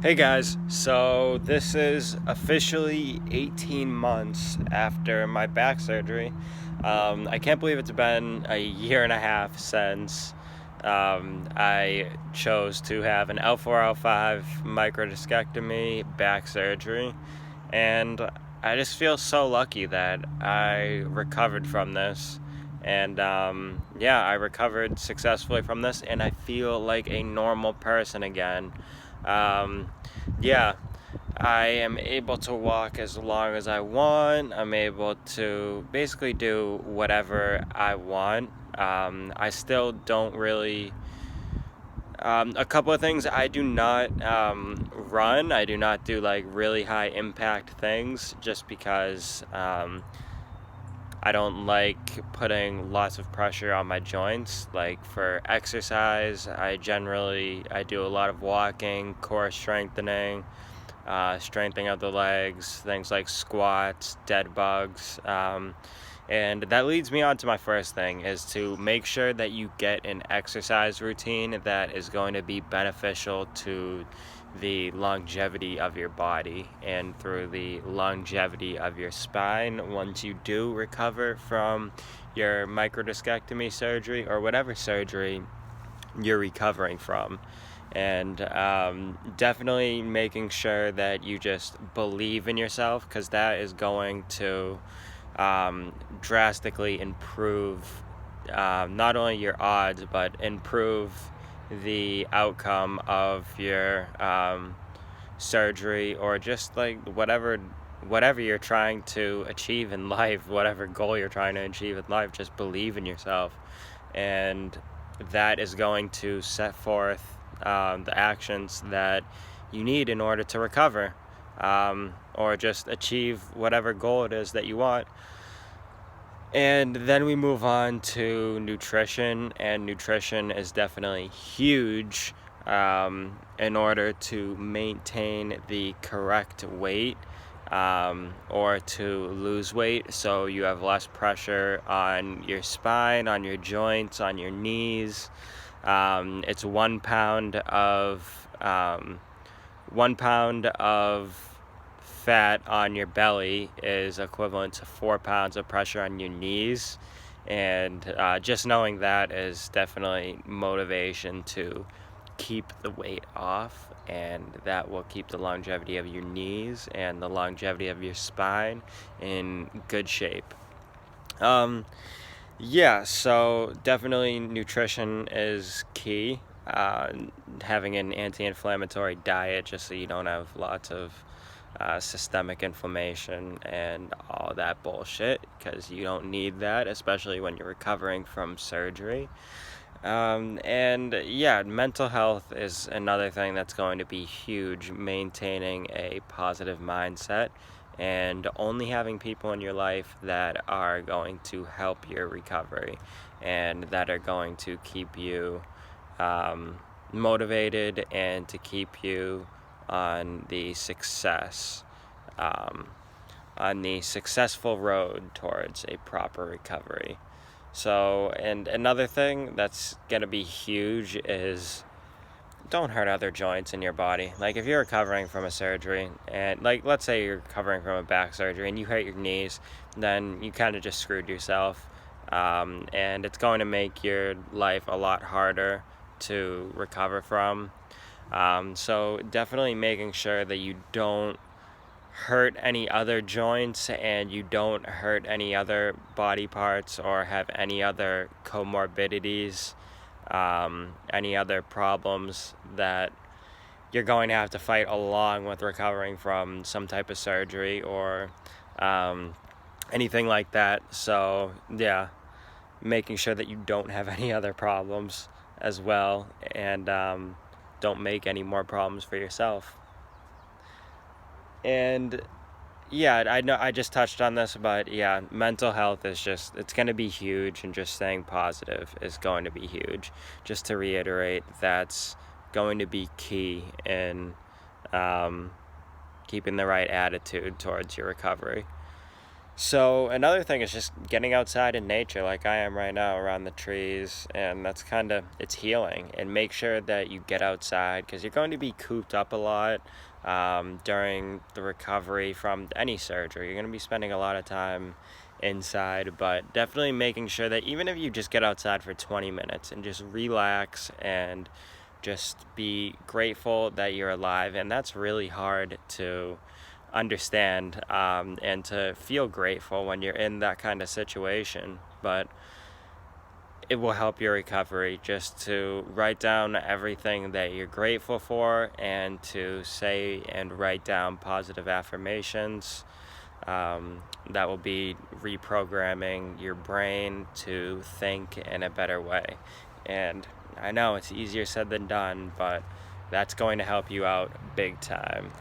Hey guys, so this is officially 18 months after my back surgery. I can't believe it's been a year and a half since I chose to have an L4-L5 microdiscectomy back surgery, and I just feel so lucky that I recovered from this. And yeah, I recovered successfully from this, and I feel like a normal person again. Um, yeah, I am able to walk as long as I want. I'm able to basically do whatever I want. I still don't really. A couple of things: I do not run. I do not do like really high impact things just because I don't like putting lots of pressure on my joints. Like for exercise, I do a lot of walking, core strengthening, strengthening of the legs, things like squats, dead bugs. And that leads me on to my first thing, is to make sure that you get an exercise routine that is going to be beneficial to the longevity of your body and through the longevity of your spine once you do recover from your microdiscectomy surgery or whatever surgery you're recovering from. And definitely making sure that you just believe in yourself, because that is going to drastically improve not only your odds but improve the outcome of your surgery, or just like whatever you're trying to achieve in life, whatever goal you're trying to achieve in life. Just believe in yourself, and that is going to set forth the actions that you need in order to recover, or just achieve whatever goal it is that you want. And then we move on to nutrition, and nutrition is definitely huge in order to maintain the correct weight, or to lose weight so you have less pressure on your spine, on your joints, on your knees. It's 1 pound of 1 pound of fat on your belly is equivalent to 4 pounds of pressure on your knees, and just knowing that is definitely motivation to keep the weight off, and that will keep the longevity of your knees and the longevity of your spine in good shape. Yeah, so definitely nutrition is key. Having an anti-inflammatory diet just so you don't have lots of systemic inflammation and all that bullshit, because you don't need that, especially when you're recovering from surgery. And yeah, mental health is another thing that's going to be huge. Maintaining a positive mindset and only having people in your life that are going to help your recovery and that are going to keep you motivated and to keep you on the successful road towards a proper recovery. So, and another thing that's going to be huge is don't hurt other joints in your body. Like if you're recovering from a surgery, and like let's say you're recovering from a back surgery and you hurt your knees, then you kind of just screwed yourself, and it's going to make your life a lot harder to recover from. So definitely making sure that you don't hurt any other joints and you don't hurt any other body parts or have any other comorbidities, any other problems that you're going to have to fight along with recovering from some type of surgery or anything like that. So yeah, making sure that you don't have any other problems as well, and don't make any more problems for yourself. And yeah, I know I just touched on this, but yeah, mental health is it's going to be huge, and just staying positive is going to be huge. Just to reiterate, that's going to be key in keeping the right attitude towards your recovery. So another thing is just getting outside in nature like I am right now around the trees, and that's kind of, it's healing. And make sure that you get outside because you're going to be cooped up a lot during the recovery from any surgery. You're going to be spending a lot of time inside, but definitely making sure that even if you just get outside for 20 minutes and just relax and just be grateful that you're alive. And that's really hard to understand and to feel grateful when you're in that kind of situation, but it will help your recovery just to write down everything that you're grateful for and to say and write down positive affirmations. That will be reprogramming your brain to think in a better way. And I know it's easier said than done, but that's going to help you out big time.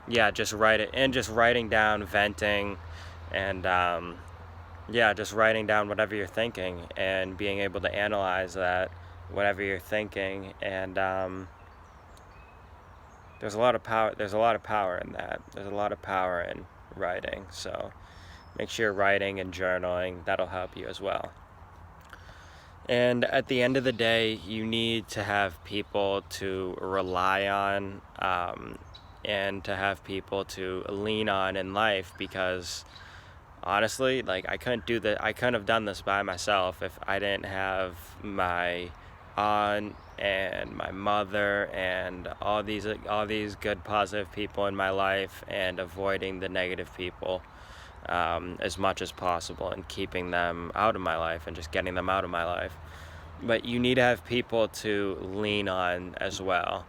Yeah, just write it, and just writing down, venting, and yeah, just writing down whatever you're thinking and being able to analyze that, whatever you're thinking. And there's a lot of power. There's a lot of power in that. There's a lot of power in writing. So make sure you're writing and journaling. That'll help you as well. And at the end of the day, you need to have people to rely on and to have people to lean on in life, because honestly, like, I couldn't have done this by myself if I didn't have my aunt and my mother and all these good positive people in my life, and avoiding the negative people as much as possible and keeping them out of my life and just getting them out of my life. But you need to have people to lean on as well.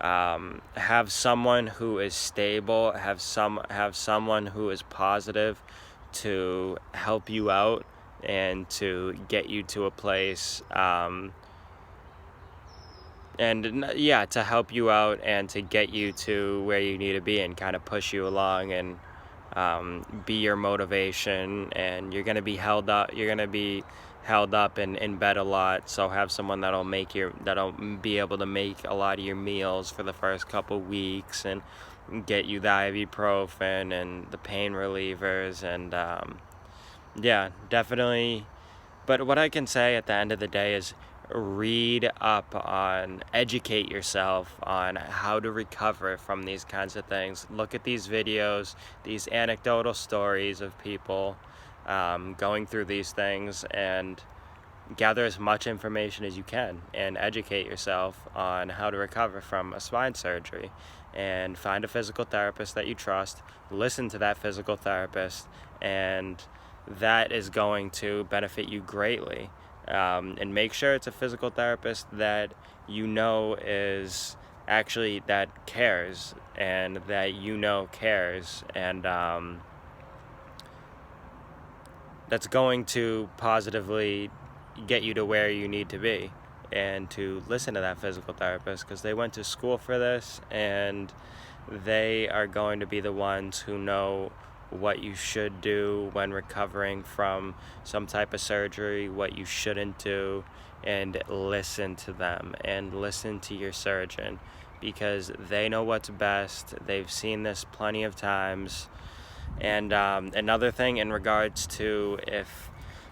Have someone who is stable, have someone who is positive to help you out and to get you to a place, to help you out and to get you to where you need to be and kind of push you along and be your motivation. And you're going to be held up in bed a lot, so have someone that'll be able to make a lot of your meals for the first couple weeks and get you the ibuprofen and the pain relievers. And yeah, definitely. But what I can say at the end of the day is educate yourself on how to recover from these kinds of things. Look at these videos, these anecdotal stories of people going through these things, and gather as much information as you can and educate yourself on how to recover from a spine surgery. And find a physical therapist that you trust, listen to that physical therapist, and that is going to benefit you greatly. And make sure it's a physical therapist that you know is actually that cares, and that you know cares, and that's going to positively get you to where you need to be. And to listen to that physical therapist, because they went to school for this, and they are going to be the ones who know what you should do when recovering from some type of surgery, what you shouldn't do. And listen to them and listen to your surgeon, because they know what's best. They've seen this plenty of times. And another thing in regards to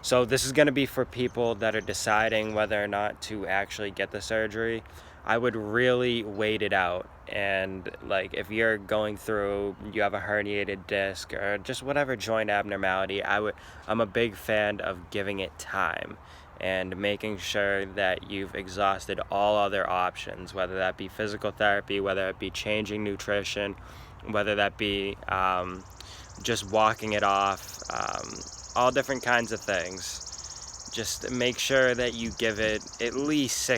so this is going to be for people that are deciding whether or not to actually get the surgery. I would really wait it out. And like, if you're going through, you have a herniated disc or just whatever joint abnormality, I'm a big fan of giving it time and making sure that you've exhausted all other options, whether that be physical therapy, whether it be changing nutrition, whether that be just walking it off, all different kinds of things. Just make sure that you give it at least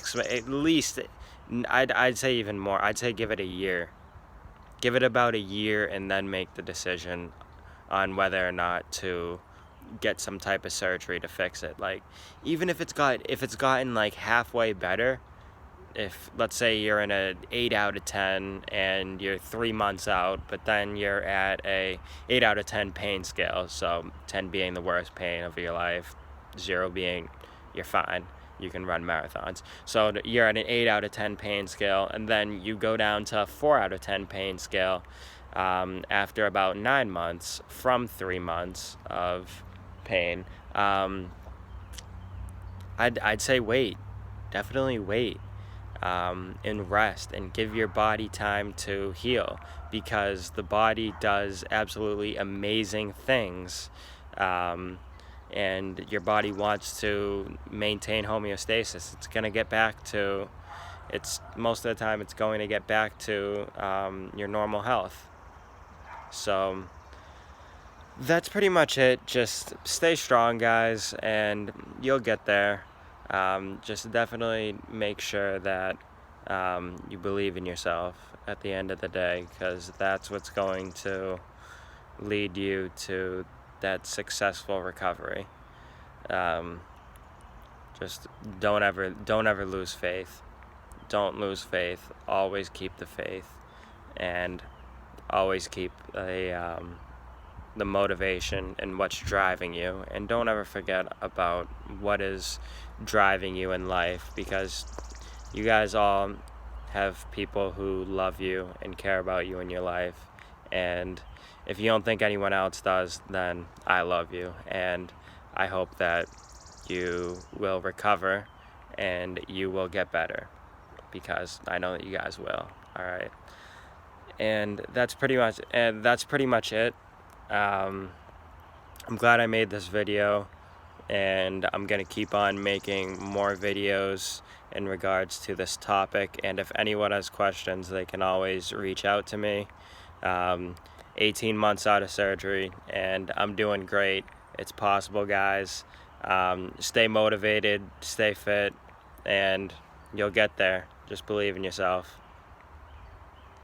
I'd say even more. I'd say give it a year. Give it about a year, and then make the decision on whether or not to get some type of surgery to fix it. Like, even if it's gotten like halfway better, if let's say you're in a 8 out of 10 and you're 3 months out, but then you're at a 8 out of 10 pain scale, so 10 being the worst pain of your life, 0 being you're fine, you can run marathons. So you're at an 8 out of 10 pain scale, and then you go down to a 4 out of 10 pain scale, after about 9 months from 3 months of pain. I'd say wait, definitely wait, and rest and give your body time to heal, because the body does absolutely amazing things, and your body wants to maintain homeostasis. It's going to get back to, most of the time it's going to get back to your normal health. So that's pretty much it. Just stay strong, guys, and you'll get there. Just definitely make sure that you believe in yourself at the end of the day, because that's what's going to lead you to that successful recovery. Just don't ever lose faith. Don't lose faith. Always keep the faith, and always keep the motivation and what's driving you, and don't ever forget about what is driving you in life, because you guys all have people who love you and care about you in your life, and if you don't think anyone else does, then I love you, and I hope that you will recover and you will get better, because I know that you guys will. All right, and that's pretty much it. I'm glad I made this video, and I'm gonna keep on making more videos in regards to this topic, and if anyone has questions, they can always reach out to me. 18 months out of surgery, and I'm doing great. It's possible, guys. Stay motivated, stay fit, and you'll get there. Just believe in yourself.